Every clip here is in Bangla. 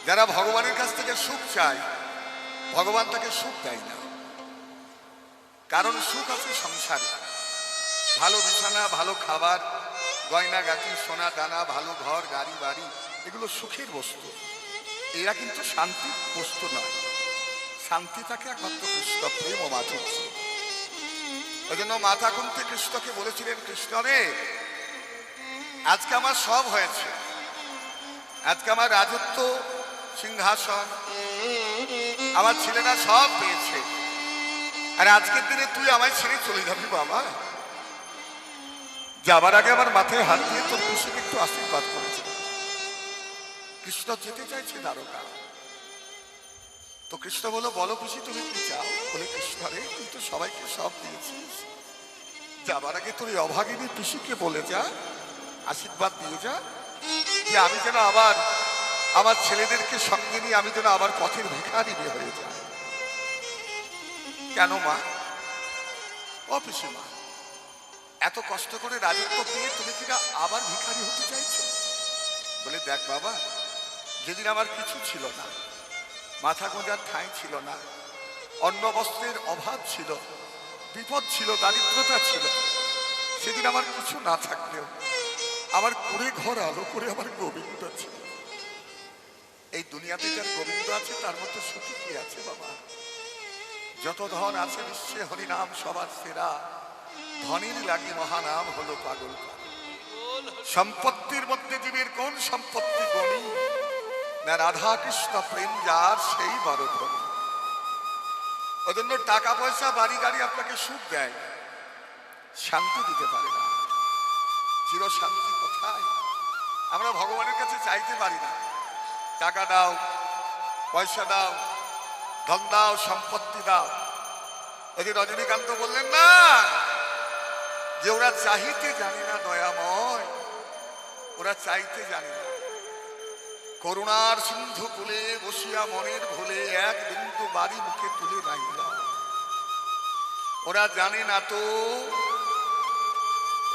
যারা ভগবানের কাছ থেকে সুখ চায়, ভগবান তাকে সুখ দেয় না। কারণ সুখ আছে সংসারে, ভালো বিছানা, ভালো খাবার, গয়না গাটি, সোনা দানা, ভালো ঘর, গাড়ি বাড়ি, এগুলো সুখের বস্তু। এরা কিন্তু শান্তির বস্তু নয়। শান্তি থাকে একমাত্র কৃষ্ণ প্রেম ও মাধুর্য। ওই জন্য মাতা কুন্তি কৃষ্ণকে বলেছিলেন, কৃষ্ণ রে, আজকে আমার সব হয়েছে, আজকে আমার রাজত্ব, সিংহাসন, আমার ছেলেরা সব পেয়েছে, আর আজকের দিনে তুই আমায় ছেড়ে চলে যাবি বাবা। যাবার আগে আমার মাথায় হাত দিয়ে তোর কৃষ্ণকে একটু আশীর্বাদ করেছে। কৃষ্ণ যেতে চাইছে দ্বারকা। তো কৃষ্ণ বলো, বলো খুশি তুমি কি চাও? বলে, কৃষ্ণ রে, তুই তো সবাইকে সব দিয়েছিস, যাবার আগে তোর এই অভাগিনী পিসিকে বলে যা, আশীর্বাদ দিয়ে যা, যে আমি যেন আবার আমার ছেলেদেরকে সঙ্গে নিয়ে আমি যেন আবার পথের ভিখারি হয়ে যাই। কেন মা? ও পিসিমা, এত কষ্ট করে রাজত্ব পেয়ে তুমি কিনা আবার ভিখারি হতে চাইছো? বলে, দেখ বাবা, যেদিন আমার কিছু ছিল না, মাথা গোঁজার ঠাঁই ছিল না, অন্ন বস্ত্রের অভাব ছিল, বিপদ ছিল, দারিদ্রতা ছিল, সেদিন আমার কিছু না থাকলেও আমার কুড়ে ঘর আলো করে আমার গোবিন্দ আছে। এই দুনিয়াতে যার গোবিন্দ আছে তার মতো সুখী কি আছে বাবা? যত ধন আছে বিশ্বে হরিনাম সবার সেরা, ধনের লাগে মহানাম হলো পাগল। সম্পত্তির মধ্যে জীবের কোন সম্পত্তি গণী না? রাধা কৃষ্ণ প্রেম যার সেই বড় ধনী। ওই জন্য টাকা পয়সা বাড়ি গাড়ি আপনাকে সুখ দেয়, শান্তি দিতে পারে না। চির শান্তি কোথায়? আমরা ভগবানের কাছে চাইতে পারি না, টাকা দাও, পয়সা দাও, ধন দাও, সম্পত্তি দাও। ওই যে রজনীকান্ত বললেন না, যে ওরা চাইতে জানে না দয়াময়, ওরা চাইতে জানে না। করুণার সিন্ধু কুলে বসিয়া মনের ভুলে এক বিন্দু বাড়ি মুখে তুলে রাখিল। ওরা জানে না তো,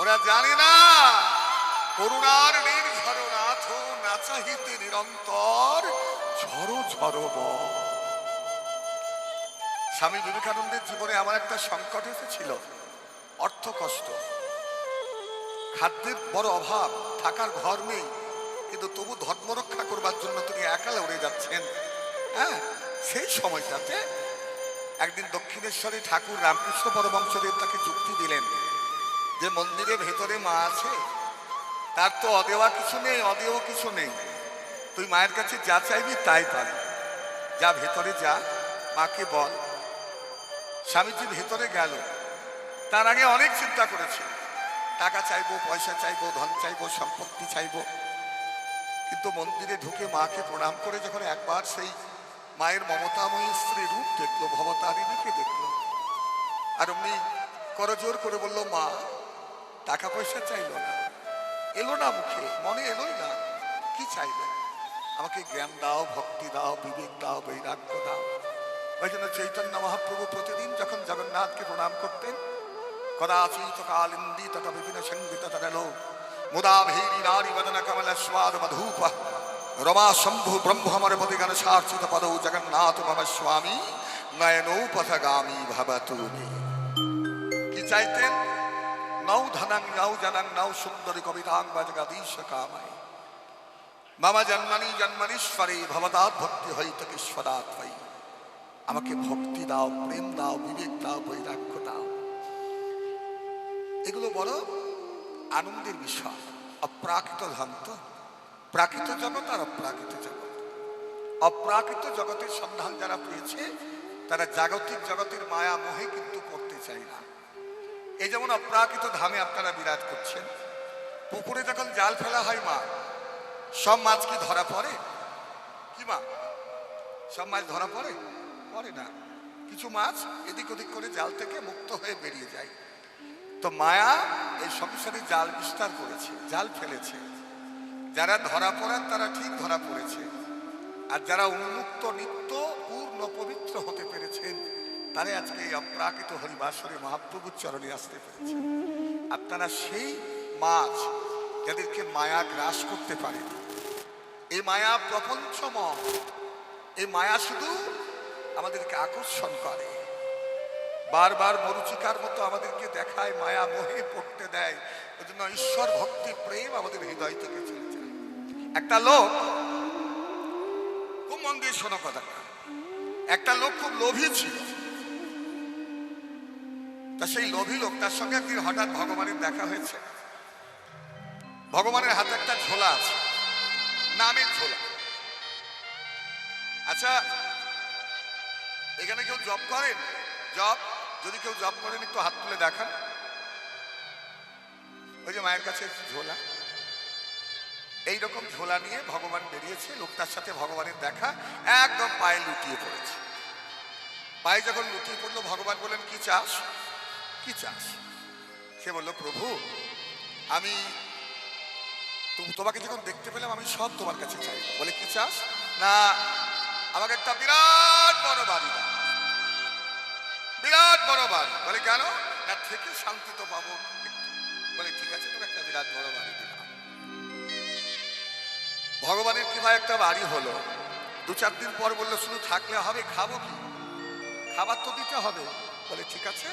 ওরা জানে না করুণার নির্ঝর নাথ না চাহিতে নিরন্তর ঝড়ো ঝড়ো বয়। স্বামী বিবেকানন্দের জীবনে আমার একটা সংকট এসেছিল, অর্থ কষ্ট, খাদ্যের বড় অভাব, থাকার ঘর নেই, কিন্তু তবু ধর্ম রক্ষা করবার জন্য তিনি একালে উড়ে যাচ্ছেন। হ্যাঁ, সেই সময়টাতে একদিন দক্ষিণেশ্বরে ঠাকুর রামকৃষ্ণ পরমহংসদেব তাকে যুক্তি দিলেন যে মন্দিরের ভেতরে মা আছে, তার তো অদেওয়া কিছু নেই, অদেয় কিছু নেই, তুই মায়ের কাছে যা চাইবি তাই পাবি, যা ভেতরে যা, মাকে বল। স্বামীজি ভেতরে গেল, তার আগে অনেক চিন্তা করেছে, টাকা চাইবো, পয়সা চাইবো, ধন চাইবো, সম্পত্তি চাইবো, কিন্তু মন্দিরে ঢুকে মাকে প্রণাম করে যখন একবার সেই মায়ের মমতাময়ী স্ত্রী রূপ দেখলো, ভবতারিণীকে দেখলো, আর অমনি করজোর করে বলল, মা, টাকা পয়সা চাইলো না, এলো না মুখে, মনে এলোই না, কি চাইবে? আমাকে জ্ঞান দাও, ভক্তি দাও, বিবেক দাও, বৈরাগ্য দাও। ওই জন্য চৈতন্য মহাপ্রভু প্রতিদিন যখন জগন্নাথকে প্রণাম করতেন, কদাচিৎ কালিন্দী তথা বিভিন্ন সঙ্গীত তরলো মুদা ভীরি নারী বদন কমল স্বাদ মধুপ রমা শম্ভু ব্রহ্মমর মতি গণ সার্চিত পদৌ জগন্নাথ মম স্বামী নয়নোপথগামী ভবতু মে। কি চাইতেন? নৌ ধনং নৌ জনং নৌ সুন্দরী কবিতাং বা জগদীশ কামায় মামা জন্মনি জন্মনীশ্বরে ভবতাৎ ভক্তি হইতকেশ্বরাৎ হই। আমাকে ভক্তি দাও, প্রেম দাও, বিবেক দাও, বৈরাগ্য দাও। এগুলো বড় আনন্দের বিষয়। অপ্রাকৃত ধাম তো, প্রাকৃত জগৎ আর অপ্রাকৃত জগৎ। অপ্রাকৃত জগতের সন্ধান যারা পেয়েছে তারা জাগতিক জগতের মায়া মোহে কিন্তু পড়তে চায় না। এই যেমন অপ্রাকৃত ধামে আপনারা বিরাজ করছেন, পুকুরে যখন জাল ফেলা হয় মা, সব মাছ কি ধরা পড়ে? কি মা, সব মাছ ধরা পড়ে? পড়ে না। কিছু মাছ এদিক ওদিক করে জাল থেকে মুক্ত হয়ে বেরিয়ে যায়। তো মায়া এই সংসারে জাল বিস্তার করেছে, জাল ফেলেছে। যারা ধরা পড়েন তারা ঠিক ধরা পড়েছে, আর যারা উন্মুক্ত নিত্য পূর্ণ পবিত্র হতে পেরেছেন তারা আজকে এই অপ্রাকৃত হরিবাসরে মহাপ্রভুর চরণে আসতে পেরেছে। আপনারা সেই মাছ যাদেরকে মায়া গ্রাস করতে পারে। এই মায়া প্রপঞ্চময়, এই মায়া শুধু আমাদেরকে আকর্ষণ করে, বারবার মরুচিকার মতো আমাদেরকে দেখায়, মায়া মোহে পড়তে দেয়। ওই জন্য ঈশ্বর ভক্তি প্রেম আমাদের হৃদয় থেকে চলে যায়। একটা লোক, খুব মন দিয়ে শোনো কথাটা, একটা লোক খুব লোভী ছিল। তা সেই লোভী লোক, তার সঙ্গে একদিন হঠাৎ ভগবানের দেখা হয়েছে। ভগবানের হাতে একটা ঝোলা আছে, নামের ঝোলা। আচ্ছা, এখানে কেউ জব করেন? জব, যদি কেউ জব করেন একটু হাত তুলে দেখান। ওই যে মায়ের কাছে ঝোলা, এইরকম ঝোলা নিয়ে ভগবান বেরিয়েছে। লোকটার সাথে ভগবানের দেখা, একদম পায়ে লুটিয়ে পড়েছে। পায়ে যখন লুটিয়ে পড়লো, ভগবান বললেন, কি চাস, কি চাস? সে বলল, প্রভু আমি তোমাকে যখন দেখতে পেলাম আমি সব তোমার কাছে চাই। বলে, কি চাস? না, আমাকে একটা বিরাট বড় বাড়ি দাও, বিরাট বড় বাড়ি। বলে, কেন? না, থেকে শান্তি তো পাবো। বলে, ঠিক আছে, তোর একটা বিরাট বড় বাড়ি দিলাম। ভগবানের কৃপায় একটা বাড়ি হলো। 2-4 দিন পর বললো, শুধু থাকলে হবে, খাবো কি? খাবার তো দিতে হবে। বলে, ঠিক আছে,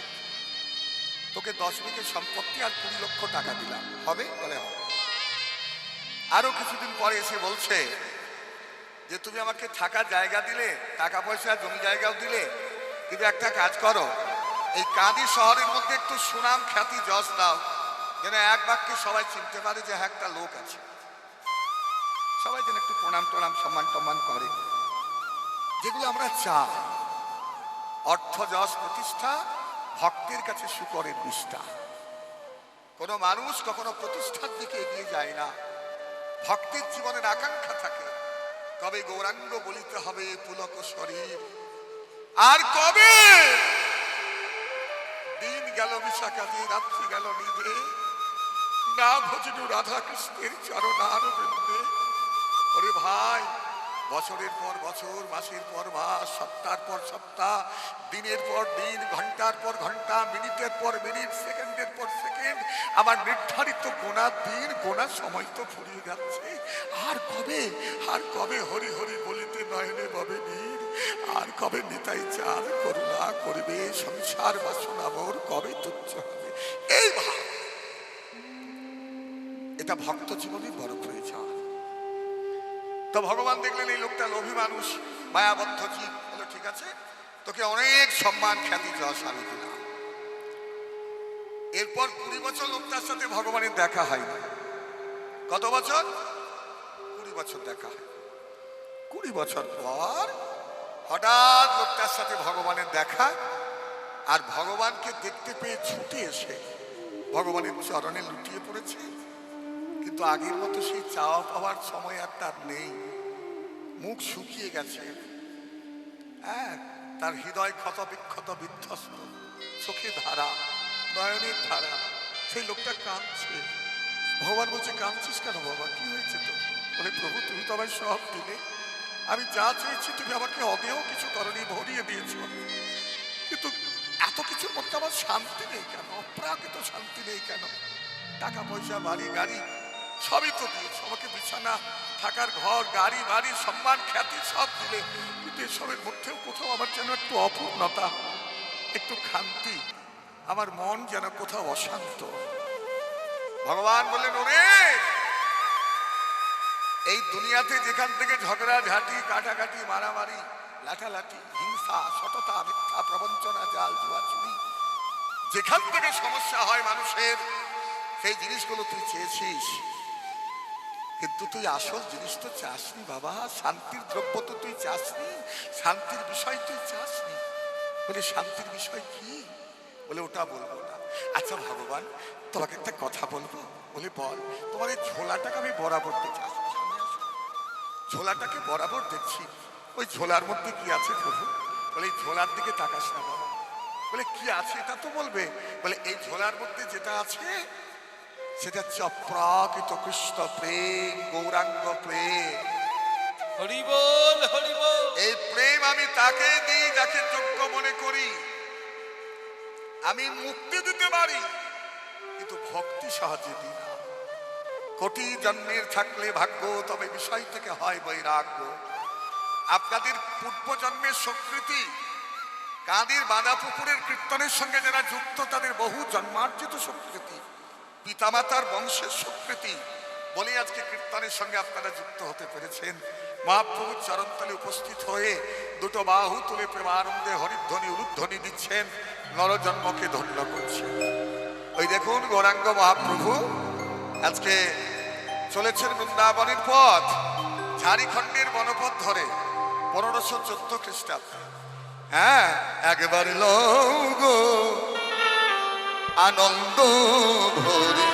তোকে 10 বিঘে সম্পত্তি আর 20 লক্ষ টাকা দিলাম, হবে? বলে, হবে। আরো কিছুদিন পরে এসে বলছে যে, তুমি আমাকে থাকার জায়গা দিলে, টাকা পয়সা জমি জায়গাও দিলে, কিন্তু একটা কাজ করো, এই কাঁদি শহরের মধ্যে একটু সুনাম খ্যাতি যশ দাও, যেন এক বাক্যে সবাই চিনতে পারে যে হ্যাঁ, একটা লোক আছে। সবাই যেন একটু প্রণাম টনাম সম্মান টম্মান করে। যেগুলো আমরা চাই, অর্থ যশ প্রতিষ্ঠা, ভক্তের কাছে শুকরের বিষ্ঠা। কোনো মানুষ কখনো প্রতিষ্ঠার দিকে এগিয়ে যায় না। ভক্তের জীবনের আকাঙ্ক্ষা থাকে, কবে গৌরাঙ্গ বলিতে হবে পুলক শরীর, আর কবে দিন গেল মিশা কাজে, রাত্রি গেল নিধে, না ভজনু রাধা কৃষ্ণের চরণার বৃন্দে। ওরে ভাই, বছরের পর বছর, মাসের পর মাস, সপ্তাহের পর সপ্তাহ, দিনের পর দিন, ঘন্টার পর ঘন্টা, মিনিটের পর মিনিট, সেকেন্ডের পর সেকেন্ড, আমার নির্ধারিত গোনা দিন, গোনা সময় তো ফুরিয়ে যাচ্ছে। আর কবে, আর কবে হরি হরি বলিতে নয়নে ববে নীর, আর কবে নিতাই চাঁদ করুণা করবে, সংসার বাসনা মোর কবে তুচ্ছ হবে। এই ভাব, এটা ভক্ত জীবনের বড় প্রয়োজন। তো ভগবান দেখলেন এই লোকটা লোভী মানুষ, মায়াবদ্ধ জীব। বললো, ঠিক আছে, তোকে অনেক সম্মান খ্যাতি যশ আমি দিলাম। এরপর 20 বছর লোকটার সাথে ভগবানের দেখা হয় না। কত বছর? 20 বছর দেখা হয়। 20 বছর পর হঠাৎ লোকটার সাথে ভগবানের দেখা, আর ভগবানকে দেখতে পেয়ে ছুটে এসে ভগবানের চরণে লুটিয়ে পড়েছে। কিন্তু আগের মতো সেই চাওয়া পাওয়ার সময় আর তার নেই। মুখ শুকিয়ে গেছে, হ্যাঁ, তার হৃদয় ক্ষত বিক্ষত বিধ্বস্ত, চোখে ধারা, নয়নের ধারা। সেই লোকটা কাঁদছে। ভগবান বলছে, কাঁদছিস কেন বাবা, কি হয়েছে তো? বলে, প্রভু তুমি তো আমায় সব দিলে, আমি যা চেয়েছি তুমি আমাকে অদেও কিছু করনি, ভরিয়ে দিয়েছ, কিন্তু এত কিছুর মধ্যে আমার শান্তি নেই কেন? অপ্রাকৃত শান্তি নেই কেন? টাকা পয়সা, বাড়ি গাড়ি সবই তো দিয়েছো আমাকে, বিছানা, থাকার ঘর, গাড়ি বাড়ি, সম্মান খ্যাতি সব দিলে, কিন্তু এসবের মধ্যেও কোথাও আমার যেন একটু অপূর্ণতা, একটু খান্তি, আমার মন যেন কোথাও অশান্ত। ভগবান বললেন, ওরে, এই দুনিয়াতে যেখান থেকে ঝগড়া ঝাঁটি, কাটাকাটি, মারামারি, লাঠালাঠি, হিংসা, সততা, মিথ্যা প্রবঞ্চনা, জাল জুয়া, চুরি, যেখান থেকে সমস্যা হয় মানুষের, সেই জিনিসগুলো তুই চেয়েছিস, কিন্তু তুই আসল জিনিস তো চাসনি বাবা। শান্তির দ্রব্য তো তুই চাসনি, শান্তির বিষয় তুই চাসনি। বলে, শান্তির বিষয় কি? বলে, ওটা বলবো না। আচ্ছা ভগবান, তোমাকে একটা কথা বলবো। বলে, বল। তোমার এই ঝোলাটাকে আমি বরাবর দেখছি, ঝোলাটাকে বরাবর দেখছি, ওই ঝোলার মধ্যে কি আছে প্রভু? বলে, এই ঝোলার দিকে তাকাস না বাবা। বলে, কি আছে এটা তো বলবে। বলে, এই ঝোলার মধ্যে যেটা আছে সেটা হচ্ছে অপ্রাকৃত কৃষ্ণ প্রেম, গৌরাঙ্গ প্রেম। হরি বল, হরি বল। এই প্রেম আমি তাকে দিই যাকে যোগ্য মনে করি। আমি মুক্তি দিতে পারি, কিন্তু ভক্তি সহজে দিই না। কোটি জন্মের থাকলে ভাগ্য, তবে বিষয় থেকে হয় বৈরাগ্য। আপনাদের পূর্বজন্মের স্বীকৃতি, কাঁদির বাঁধা পুকুরের কীর্তনের সঙ্গে যারা যুক্ত তাদের বহু জন্মার্জিত স্বীকৃতি, পিতামাতার বংশের স্বীকৃতি বলে আজকে কীর্তনের সঙ্গে আপনারা যুক্ত হতে পেরেছেন। মহাপ্রভুর চরণতলে উপস্থিত হয়ে দুটো বাহু তুলে প্রেমানন্দে হরিধ্বনি উলুধ্বনি দিচ্ছেন, নরজন্মকে ধন্য করছেন। ওই দেখুন গৌরাঙ্গ মহাপ্রভু আজকে চলেছেন বৃন্দাবনের পথ, ঝাড়খণ্ডের বনপথ ধরে 1514 খ্রিস্টাব্দে। হ্যাঁ, একবার লৌগো আনন্দ ভরি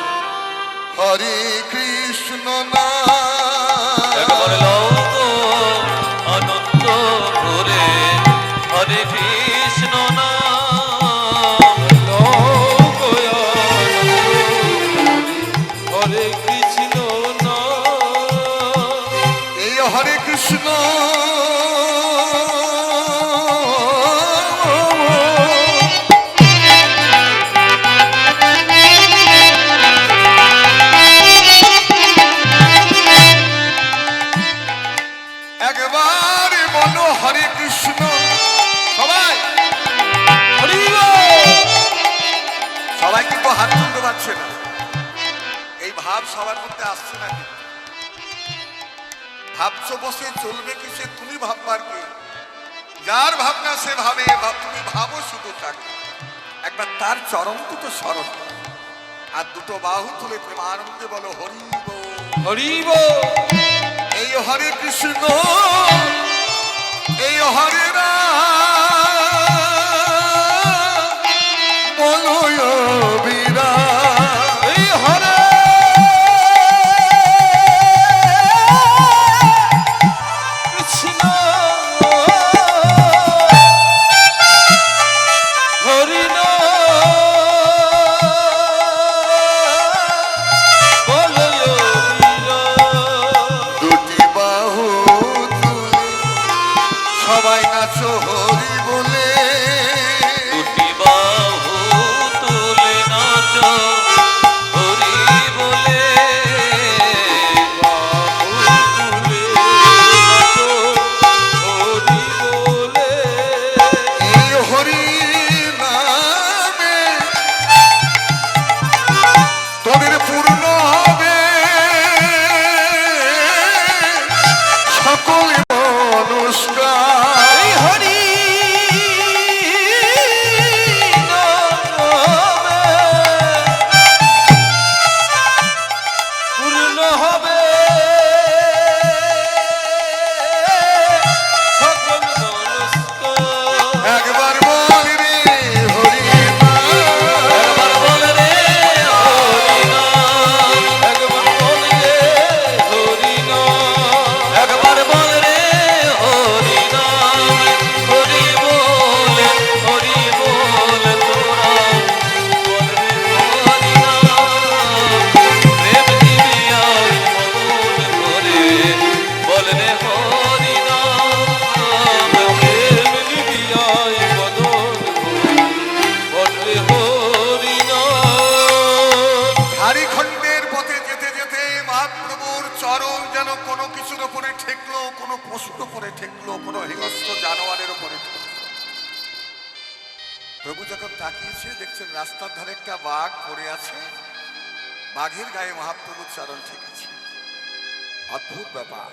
হরে কৃষ্ণ নাম, একবার লও গো আনন্দ ভরে হরে কৃষ্ণ নাম, লও গো আনন্দ ভরে হরে কৃষ্ণ নাম। এই হরে কৃষ্ণ একবার বলো হরে কৃষ্ণ। সবাই হরি বল। সবাই কিন্তু হাত তুলতে পারছে না, এই ভাব সবার মধ্যে আসছে না। কিন্তু ভাবছো বসে চলবে কিসে, তুমি ভাববার কি? যার ভাবনা সে ভাবে, তুমি ভাবো শুধু তাকে। একবার তার চরণ দুটো স্মরণ আর দুটো বাহু তুলে প্রেমানন্দে বলো হরি বল। হরি বল। এই হরে কৃষ্ণ, এই হরে রাম, বলো বীরা। এই হরে কৃষ্ণ হরি দুটি বাহু তুলে সবাই নাচো হরি বলে, দুটি বাহু তুলে নাচো হরি বলে, বাহু তুলে নাচো হরি বলে। এই হরি নামে তোদের পূর্ণ হবে সকল মনস্কার। এই হরি নামে পূর্ণ হবে সকল মনস্কার। একবার বল রে হরি নাম, একবার বল রে হরি নাম, একবার বল রে হরি নাম, একবার বল রে হরি নাম, হরি বল, হরি বল তোরা, বল রে হরি নাম। প্রেম দিবি আয় মন ভরে, বল রে হরি নাম। প্রেম দিবি আয় মদন ভরে, বল রে হরি নাম। ঝাড়খণ্ডের পথে যেতে যেতে মহাপ্রভুর চরণ যেন কোনো কিছুর উপরে ঠেকলো, কোনো পশুর উপরে ঠেকলো, কোনো হিংস্র জানোয়ারের উপরে ঠেকলো। প্রভু যখন তাকিয়েছে দেখছেন রাস্তার ধারে একটা বাঘ পড়ে আছে, বাঘের গায়ে মহাপ্রভুর চরণ ঠেকেছে। অদ্ভুত ব্যাপার।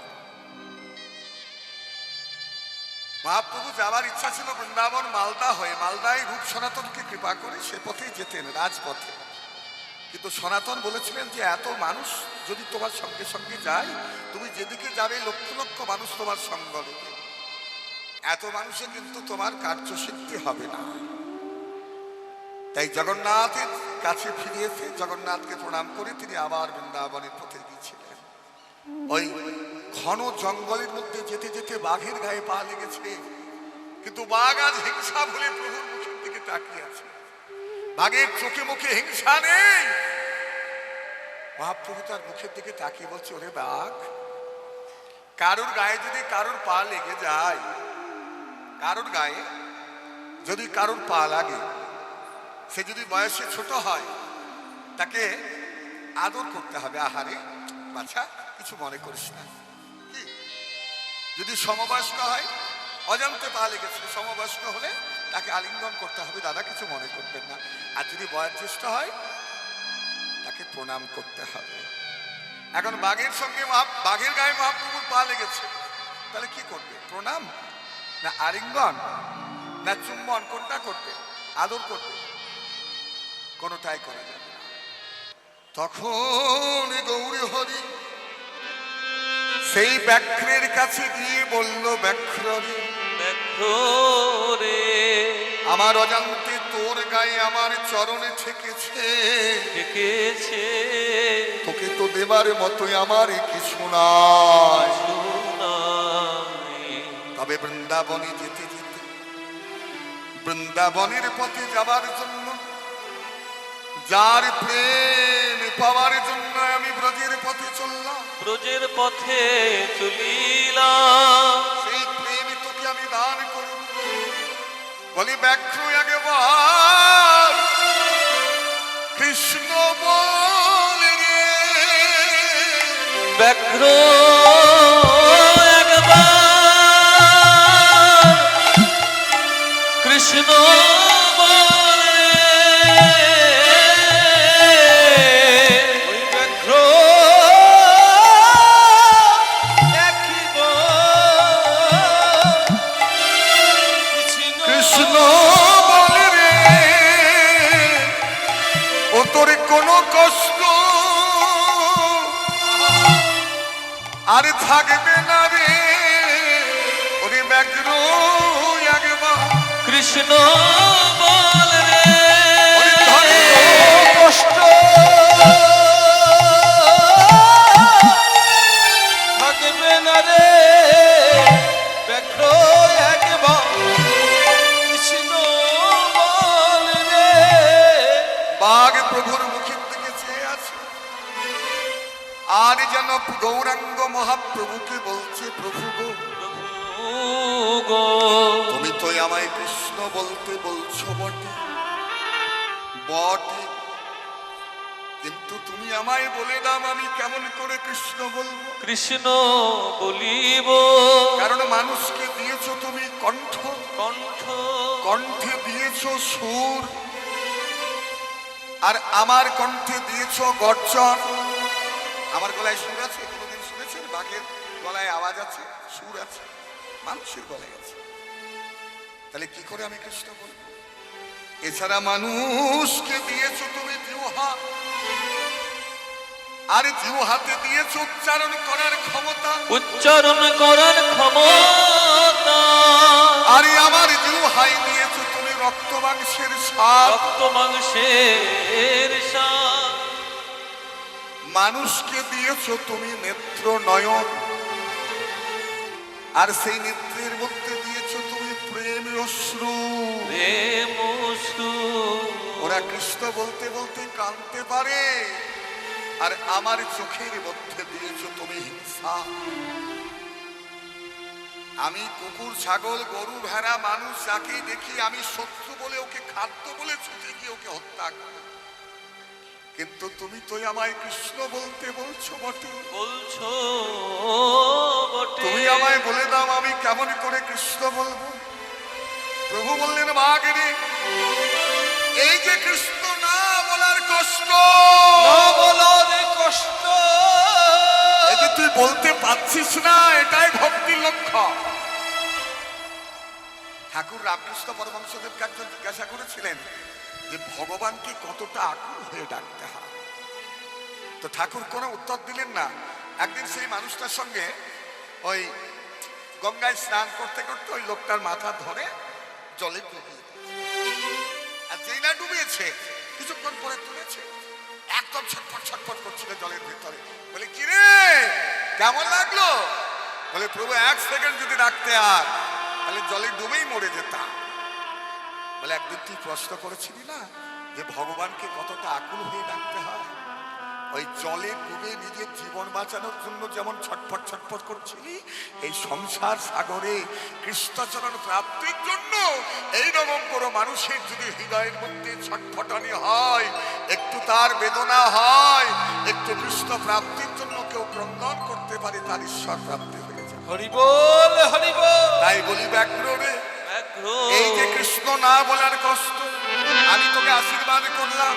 মহাপ্রভু যাওয়ার ইচ্ছা ছিল বৃন্দাবন মালদা হয়ে, মালদায় রূপ সনাতনকে কৃপা করে সে পথেই যেতেন, রাজপথে। কিন্তু সনাতন বলেছিলেন যে এত মানুষ যদি তোমার সঙ্গে সঙ্গে যায়, তুমি যেদিকে যাবে লক্ষ লক্ষ মানুষ তোমার সঙ্গ নেবে, এত মানুষে কিন্তু তোমার কার্যসিদ্ধি হবে না। তাই জগন্নাথের কাছে ফিরে এসে জগন্নাথকে প্রণাম করে তিনি আবার বৃন্দাবনের পথে গিয়েছিলেন। ওই ঘন জঙ্গলের মধ্যে যেতে যেতে বাঘের গায়ে পা লেগেছে, কিন্তু বাঘ আজ হিংসা ভুলে প্রভুর মুখের দিকে তাকিয়ে আছে। বাঘের চোখে মুখে হিংসা নেই। মহাপ্রভু তার মুখের দিকে তাকিয়ে বলছে, ওরে বাঘ, কারোর গায়ে যদি কারোর পা লেগে যায়, কারোর গায়ে যদি কারোর পা লাগে, সে যদি বয়সে ছোট হয়, তাকে আদর করতে হবে। আহারে বাছা, কিছু মনে করিস না, কি যদি সমবয়স্ক হয়, অজান্তে পা লেগেছে, সমবয়স্ক হলে তাকে আলিঙ্গন করতে হবে, দাদা কিছু মনে করবেন না। আর যদি বয়োজ্যেষ্ঠ হয় তাকে প্রণাম করতে হবে। এখন বাঘের সঙ্গে বাঘের গায়ে মহাপ্রভুর পা লেগেছে, তাহলে কি করবে? প্রণাম না আলিঙ্গন না চুম্বন, কোনটা করবে? আদর করবে? কোনটাই করা যাবে না। তখন গৌরী হরি সেই ব্যাঘ্রের কাছে গিয়ে বলল, ব্যাঘ্র রে, রে আমার অজান্তে তোর গায়ে আমার চরণে ঠেকেছে, ডেকেছে তোকে তো দেবার মতোই আমার কিছু নাই। তবে বৃন্দাবনে যেতে যেতে, বৃন্দাবনের পথে যাবার জন্য, যার প্রেম পাওয়ার জন্য আমি ব্রজের পথে চললাম, ব্রজের পথে চলিলাম, সেই প্রেম তোকে আমি দান করব। বলি ব্যাঘ্র একবার কৃষ্ণ বলে রে, ব্যাঘ্র একবার কৃষ্ণ বলে, ওই ব্যাঘ্র কৃষ্ণ বলে রে, ও তোর কোনো কষ্ট আর থাকবে না রে। ওরে ব্যাঘ্র একবার কৃষ্ণ বলে রে, ওরে ধরে কষ্ট থাকবে না রে, ব্যাঘ্র একবার কৃষ্ণ বলে রে। বাঘ প্রভুর মুখের দিকে চেয়ে আছে, আর যেন গৌরাঙ্গ মহাপ্রভুকে বলছে, প্রভু গো, গো তুমি তো আমায় কৃষ্ণ বলতে বলছো বটে বটে, কিন্তু তুমি আমায় বলে দাও আমি কেমন করে কৃষ্ণ বলবো? কৃষ্ণ বলিব, কারণ মানুষকে দিয়েছো তুমি কণ্ঠ, কণ্ঠ কণ্ঠে দিয়েছো সুর, আর আমার কণ্ঠে দিয়েছো গর্জন। আমার গলায় সুর আছে, কোনোদিন শুনেছেন? বাঘের গলায় আওয়াজ আছে, সুর আছে, মানুষের গলায় আছে, তাহলে কি করে আমি কৃষ্ণ বলবো? এছাড়া মানুষকে দিয়েছো তুমি জিহ্বা, আর জিহ্বাতে দিয়েছো উচ্চারণ করার ক্ষমতা, উচ্চারণ করার ক্ষমতা, আর আমার জিহ্বায় দিয়েছো তুমি রক্ত মাংসের স্বাদ, রক্ত মাংসের স্বাদ। মানুষকে দিয়েছো তুমি নেত্র নয়ন, আর সেই নেত্রের মধ্যে দিয়েছো তুমি প্রেম অশ্রু। প্রেম অশ্রু। ওরা কৃষ্ণ বলতে বলতে কাঁদতে পারে, আর আমার চোখের মধ্যে দিয়েছো তুমি হিংসা। আমি কুকুর, ছাগল, গরু, ভেড়া, মানুষ যাকেই দেখি আমি শত্রু বলে, ওকে খাদ্য বলে ছুটে গিয়ে ওকে হত্যা করি, কিন্তু তুমি তো আমায় কৃষ্ণ বলতে বলছো বটে, বলছো বটে, তুমি আমায় বলে দাও আমি কেমন করে কৃষ্ণ বলবো? প্রভু বললেন, বাঘ রে, এই যে কৃষ্ণ না বলার কষ্ট, না বলার কষ্ট, এই যে তুই বলতে পারছিস না, এটাই ভক্তির লক্ষ্য। ঠাকুর রামকৃষ্ণ পরমহংসদেবকে একজন জিজ্ঞাসা করেছিলেন যে ভগবানকে কতটা আকুল হয়ে ডাকতে হয়, তো ঠাকুর কোনো উত্তর দিলেন না। একদিন সেই মানুষটার সঙ্গে ওই গঙ্গায় স্নান করতে করতে ওই লোকটার মাথা ধরে জলে ডুবিয়ে, আর যেই না ডুবিয়েছে কিছুক্ষণ পরে তুলেছে, একদম ছটফট ছটফট করছিল জলের ভেতরে। বলে, কিরে কেমন লাগলো? বলে, প্রভু 1 সেকেন্ড যদি রাখতে আর, তাহলে জলে ডুবেই মরে যেতাম। বলে, একদিন তুই প্রশ্ন করেছিলি না যে ভগবানকে কতটা আকুল হয়ে ডাকতে হয়? ওই জলে ডুবে নিজের জীবন বাঁচানোর জন্য যেমন ছটফট ছটফট করছিলি, এই সংসার সাগরে কৃষ্ণচরণ প্রাপ্তির জন্য এইরকম কোনো মানুষের যদি হৃদয়ের মধ্যে ছটফটানি হয়, একটু তার বেদনা হয়, একটু কৃষ্ণ প্রাপ্তির জন্য কেউ ক্রন্দন করতে পারে, তার ঈশ্বর প্রাপ্তি হয়ে যায়। হরি বল হরি বল। তাই বলি ব্যাঘ্র রে, ব্যাঘ্র এই যে কৃষ্ণ না বলার কষ্ট, আমি তোকে আশীর্বাদ করলাম,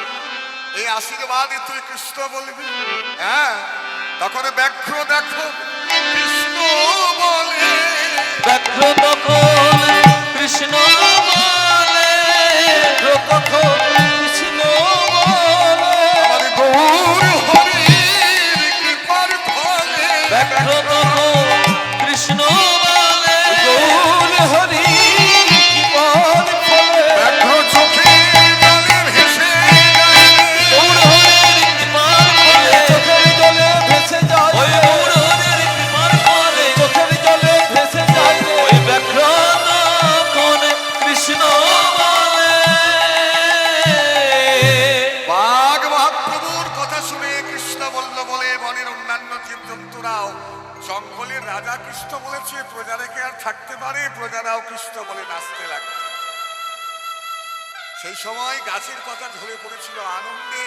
এই আশীর্বাদে তুই কৃষ্ণ বলবি। হ্যাঁ, তখন ব্যাঘ্র দেখো কৃষ্ণ বলে, ব্যাঘ্র তখন কৃষ্ণ বলে, ব্যাঘ্র তখন কৃষ্ণ বলে, আমার গৌর হরির কৃপার ফলে। ব্যাঘ্র তখন কৃষ্ণ বলে, গৌর হরি কৃপার ফলে, ব্যাঘ্র চোখে জলে ভেসে যায়, গৌর হরির কৃপার ফলে, চোখের জলে ভেসে যায় ওই রে, গৌর হরির কৃপার ফলে, চোখের জলে ভেসে যায় রে। ওই ব্যাঘ্র তখন কৃষ্ণ বলে। বাঘ মহাপ্রভুর কথা শুনে কৃষ্ণ বলল বলে বনের অন্যান্য জীবজন্তুরাও জঙ্গলের রাজা কৃষ্ণ বলেছে, প্রজারা কি আর থাকতে পারে? প্রজারাও কৃষ্ণ বলে নাচতে লাগলো। সেই সময় গাছের পাতা ঝরে পড়েছিল আনন্দে,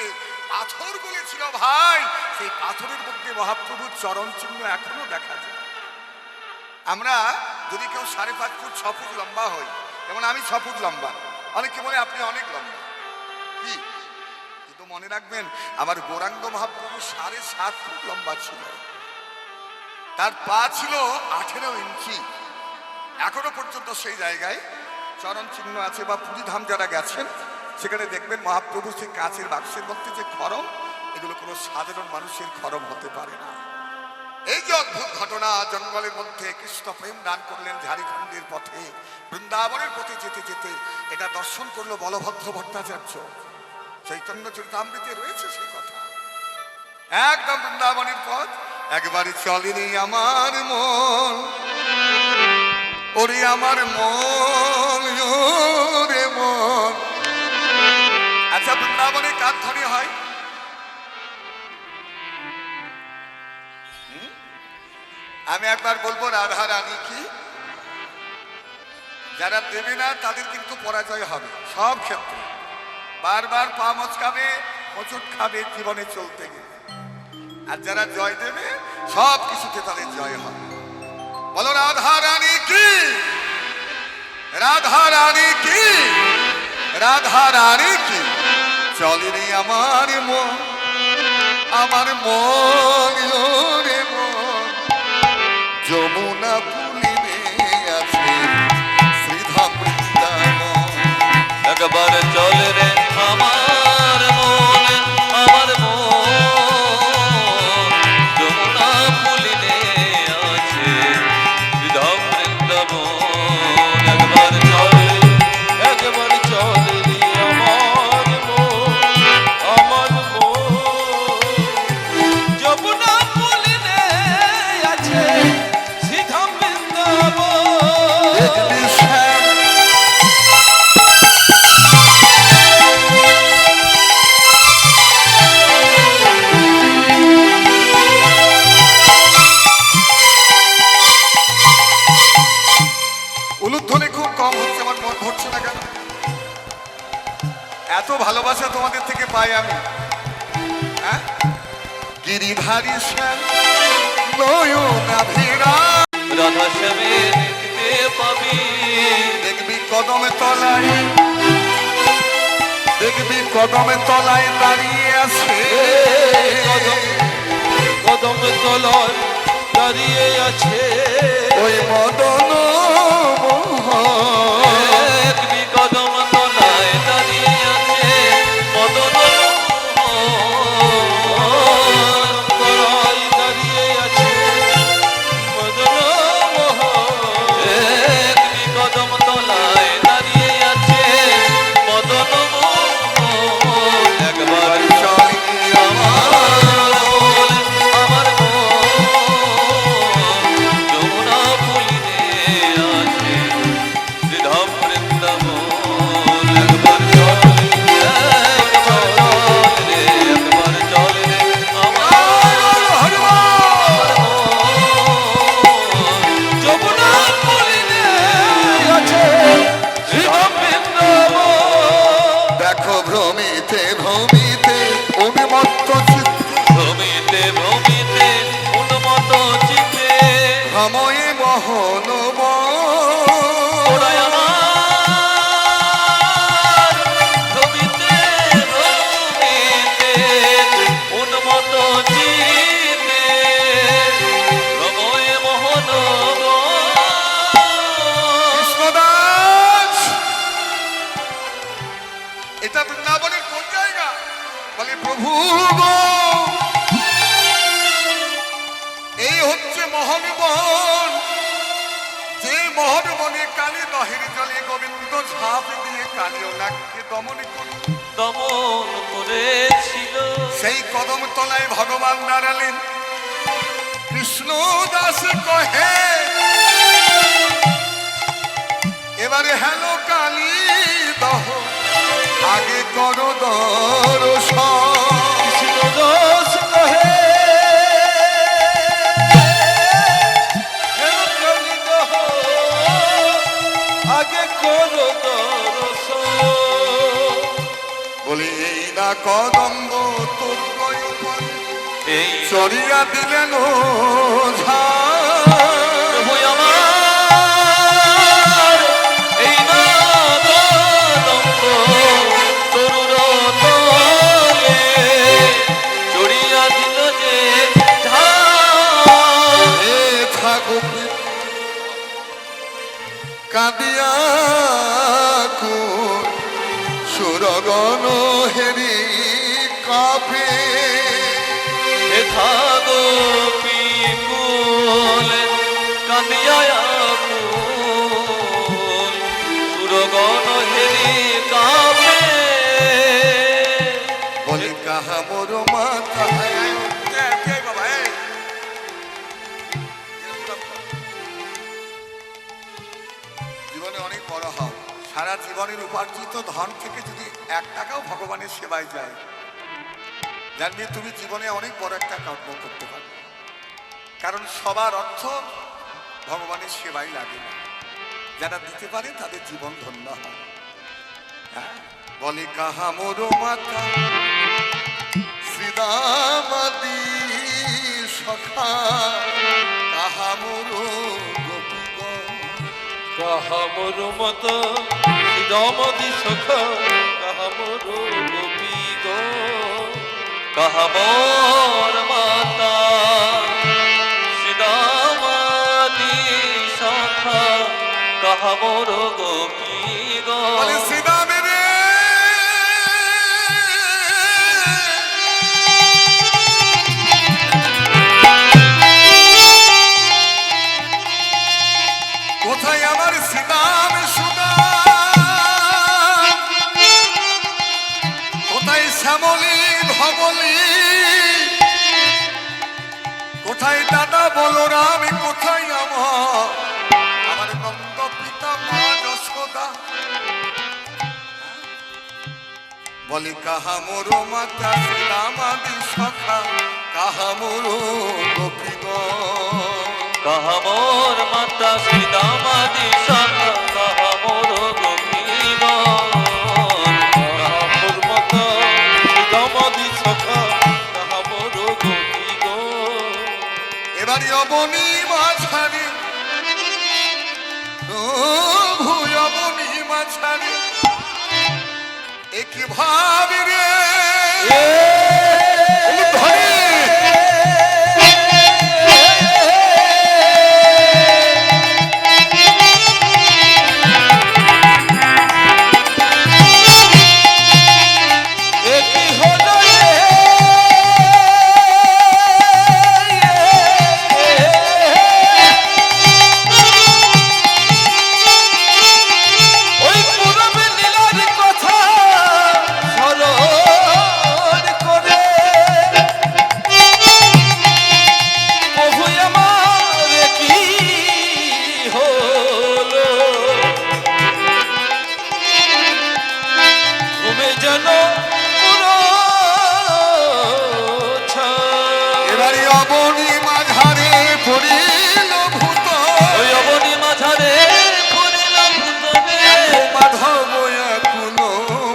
পাথর বলেছিল ভাই, সেই পাথরের মধ্যে মহাপ্রভুর চরণ চিহ্ন এখনো দেখা যায়। আমরা যদি কেউ 5.5 ফুট 6 ফুট লম্বা হই, যেমন আমি 6 ফুট লম্বা, অনেকে বলে আপনি অনেক লম্বা, কি? কিন্তু মনে রাখবেন আমার গৌরাঙ্গ মহাপ্রভু 7.5 ফুট লম্বা ছিল, তার পা ছিল 18 ইঞ্চি। এখনো পর্যন্ত সেই জায়গায় চরণ চিহ্ন আছে। বা পুরীধাম যারা গেছেন সেখানে দেখবেন মহাপ্রভু সেই কাঁচের বাক্সের মধ্যে যে খড়ম, এগুলো কোনো সাধারণ মানুষের খড়ম হতে পারে না। এই যে অদ্ভুত ঘটনা, জঙ্গলের মধ্যে কৃষ্ণ প্রেম দান করলেন ঝাড়খণ্ডের পথে, বৃন্দাবনের পথে যেতে যেতে এটা দর্শন করলো বলভদ্র ভট্টাচার্য। চৈতন্য চরিতামৃতে রয়েছে সেই কথা। একদম বৃন্দাবনের পথ, একবারে চলেনি আমার মন, ওরে আমার মন, ওরে মন। আচ্ছা, বৃন্দাবনে কার ধ্বনি হয়? আমি একবার বলবো রাধা রানী কি। যারা দেবে না তাদের কিন্তু পরাজয় হবে সব ক্ষেত্রে, বারবার পা মচকাবে, হোঁচট খাবে জীবনে চলতে গেলে। আর যারা জয় দেবে সব কিছুতে তাদের জয় হবে। বলো রাধা রানী কি, রাধা রানী কি, রাধা রানী কি। চলেনি আমার মন, আমার মন, ওরে মন, যমুনা পুলিনে আছে শ্রীধাম বৃন্দাবন। একবার চল রে আমার মন, আমার মন, যমুনা পুলিনে আছে শ্রীধাম বৃন্দাবন। একবার চল, একবার চলে রে আমার মন, আমার মন, যমুনা পুলিনে আছে শ্রীধাম বৃন্দাবন। দেখবি শ্যাম, উলুধ্বনি খুব কম হচ্ছে, আমার মন ভরছে না কেন? এত ভালোবাসা তোমাদের থেকে পাই আমি। হ্যাঁ, গিরিধারী শ্যাম নয়না ভিড়া, রাধা শ্যামে দেখতে পাবি, দেখবি কদমে তলায়, দেখবি কদমে তলায় দাঁড়িয়ে আছে কদম তলায় দাঁড়িয়ে আছে ওই মদন মোহন। দেখবি কদম তলায় দাঁড়িয়ে আছে মদন মোহন। তলায় দাঁড়িয়ে আছে মদন মোহন। দেখবি কদম তলায় দাঁড়িয়ে আছে মদন মোহন। একবার চলেনি আমার মন, আমার মন, যমুনা পুলিনে আছে মোহন মনে কালী দহের জলে গোবিন্দ ঝাঁপ দিয়ে কালীয় নাককে দমন করে দমন করেছিল। সেই কদম তলায় ভগবান দাঁড়ালেন। কৃষ্ণ দাস কহে এবারে হ্যালো কালী দহ আগে করো দর্শন। কৃষ্ণ দাস কহে হে কালী দহ আগে করো দর্শন। বলি এই না কদম্ব তোর কয়পন এই চরিয়া দিলেন ওঝা। প্রভু আমার এই না কদম্ব তরুর তলে জড়িয়া দিল যে ঝাঁ। এ থাকুপি কাঁদিয়া কুল সুরগণ হেরি কাপে। এথা গোপীকুল কাঁদিয়া কুল সুরগণ হেরি কাঁপে। বলি কাহা মোর মাথা জীবনে অনেক বড় হও। সারা জীবনের উপার্জিত ধন থেকে যদি 1 টাকাও ভগবানের সেবায় যায়, জানবি তুমি জীবনে অনেক বড় একটা কর্ম করতে পারবে। কারণ সবার অর্থ ভগবানের সেবাই লাগে না। যারা দিতে পারে তাদের জীবন ধন্য হয়। হ্যাঁ, বলে কাহা মোর মাতা শ্রীদামাদি সখা কাহা মোর গোপীগণ। কাহা মোর মত দামদি সখা কাহা মোর গোপী গো। কাহাবর মাতা শ্রীদামাদি সখা কাহাবর গোপী বলে শ্রীদামে রে কোথায় আমার শ্রীদাম সুদাম, কোথায় শ্যামলী ধবলী, কোথায় দাদা বলরাম, কোথায় আমার নন্দ পিতা মা যশোদা। বলি কাহা মোর মাতা শ্রীরামাদি সখা কাহা মোর গোপীগণ। কাহাবর মাতা শ্রীদামাদি সখা কাহাবর গোপীগণ। কাহা মোর মত দামদি সখা কাহা মোর গোপী গো। এবারে অবনী মাঝারি ভুয় অবনী মাঝারি একই ভাবি রে এবারে অবনী মাঝারে পড়িল ভূত। ওই অবনী মাঝারে পড়িল ভূত রে। মাধব কুলো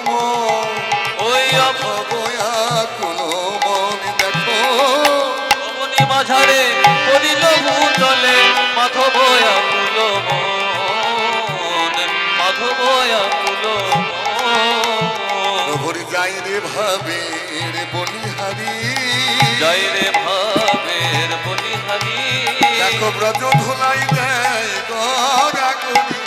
মন, ওই মাধব কুলো মন দেখো অবনী মাঝারে পড়িল ভূতলে মাধব আকুল মন। মাধব আকুল মন। প্রভুর যাই রে ভাবে রে বলিহারি। যাই রে ভাবের বলিহারি। দেখো ব্রজ ধুলাই দেয় গড়া করি,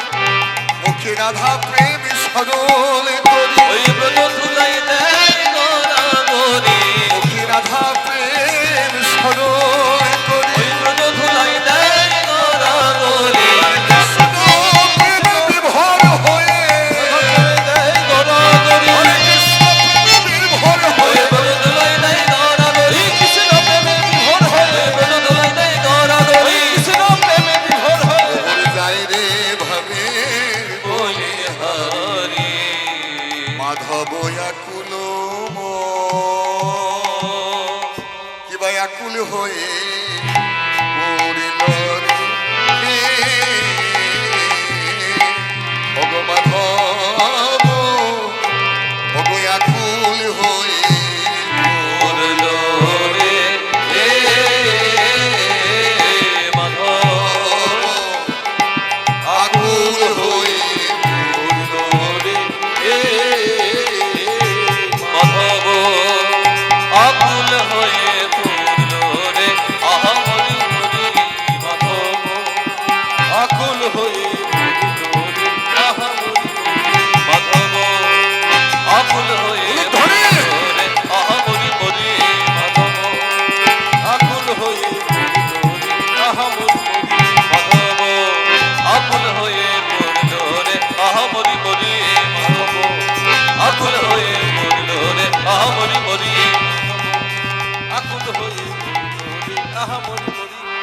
মুখে রাধা প্রেম সরল করি। ওই ব্রত ধুলাই দেয় গড়াগড়ি। মুখে রাধা প্রেম সরল করি। ওই ব্রত ধুলাই দেয় গড়াগড়ি। কৃষ্ণ হব আকুল কিবা আকুল হয়ে